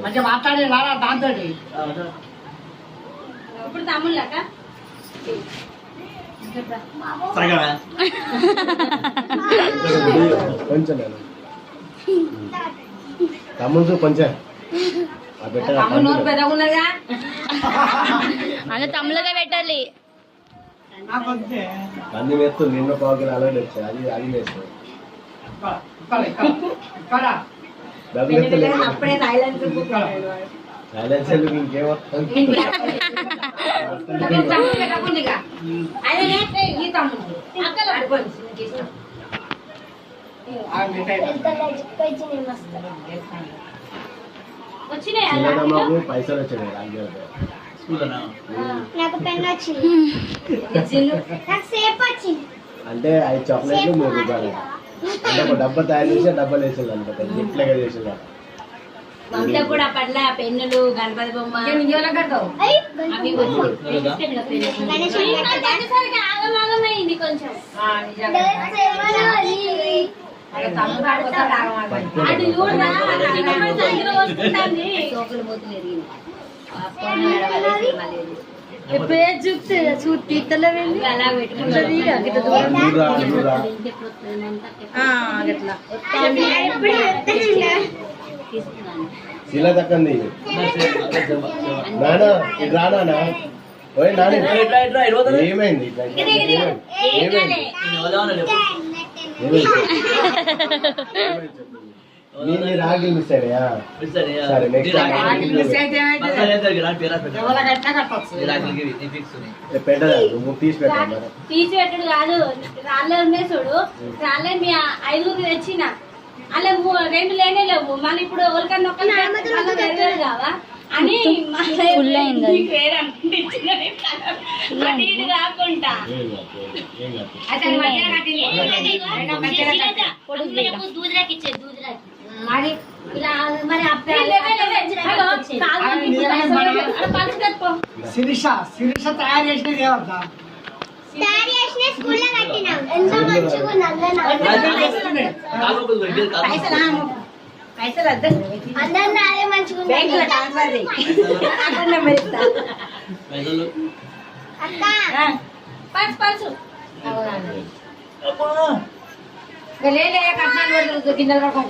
మంచిగా మాట్లాడే రారా దాంతో ఇప్పుడు తమ్ముళ్ళక కొంచెం తమ్ముడు కొంచెం అలా తమ్ములుగా పెట్టాలి. అన్ని వేస్తూ నిన్న పావుకి అలాగే వచ్చాయి. అది అది వేస్తాయి అప్పుడే థాయిలాండ్ ఇంకేమొస్తుంది. చిన్నమ్మకు పైసలు వచ్చాయి. నాకు పెన్ వచ్చింది, నాకు సేపు వచ్చింది. అంటే 5 చాక్లెట్లు 3 రూపాయలు. అంటే ఒక డబ్బా తయారు చేసి డబ్బాలు వేసేది అనమాట. గిఫ్ట్లుగా చేసేది. ఇంట్లో కూడా పట్ల పెన్నులు గణపతి బొమ్మ ఆగమాగమైంది కొంచెం. అది చూడరా సోకులు మూతులు ఎరిగింది. చూస్తే చూస్తల వెళ్ళి అలా పెట్టుకుంటుంది. శీల దక్కంది. నానా ఇటు రానా ఓయ్ నాని ఏమైంది? నేను రాగి మిస్ అయ్యా. సరే నెక్స్ట్ పెట్టదా నువ్వు తీసి పెట్టా. తీసి పెట్టుడు కాదు, రాళ్ళే ఉన్నాయి చూడు. రాళ్ళే మీ 5 తెచ్చిన అలా 2 లేనే లేవు. మళ్ళీ ఇప్పుడు ఎవరికన్నా ఒక్కరు కావా అని కాకుండా మరి ఇలా మరి శిరీష తయారు చేసినది ఏమవుతా స్కూల్లో కట్టినాం. ఎంత మంచిగా పైసలు అందరు నాదే మంచిగా పర్సు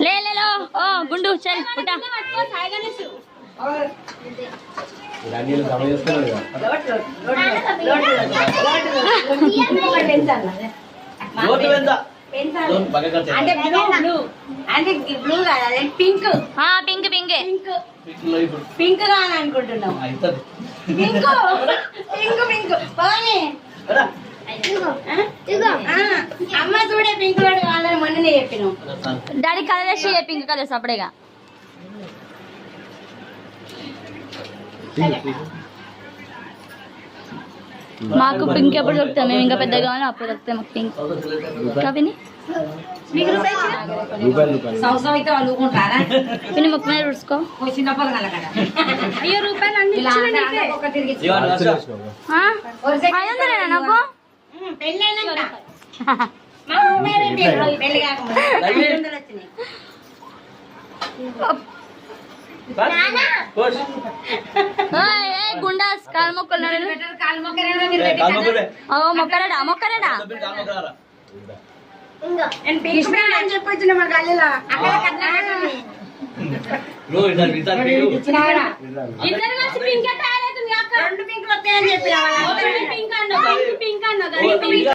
లేలో ఓ గుండు చల్ పుట్టా నీళ్ళు జమ చేస్తున్నాడు అంటే బ్లూ అంటే బ్లూ కాదు, అదే పింక్. పింక్ పింక్ పింక్ కాని అనుకుంటున్నాం. పింక్ పింక్ పింక్ బాగానే అమ్మ చూడే పింక్ వాడు కావాలని మొన్ననే చెప్పినాం. డాడీ కలర్ వేసి పింక్ కలర్స్ అప్పుడేగా. మాకు పింక్ ఎప్పుడు దొరుకుతాం, మేము ఇంకా పెద్దగా కావాలి అప్పుడు దొరుకుతాయి మాకు పింక్. కాబట్టి సంవత్సరం అయితే వాళ్ళు ఊరుకుంటారా? పిన్ని ముక్కు మీద రుసుకో. చిన్నప్పుడు కలగడ అయ్యో రూపాయలు అన్ని నాకు పెళ్ళైనా పెళ్లి కాకుండా గుండాస్ కాలు మొక్కలు మొక్కలేడా మొక్కలేడా అని చెప్పొచ్చిన మా గల్లీలో ఇద్దరు కలిసి పింక్ తయారైతుంది. 2 పింక్లు వస్తాయని చెప్పి పింక్ అన్న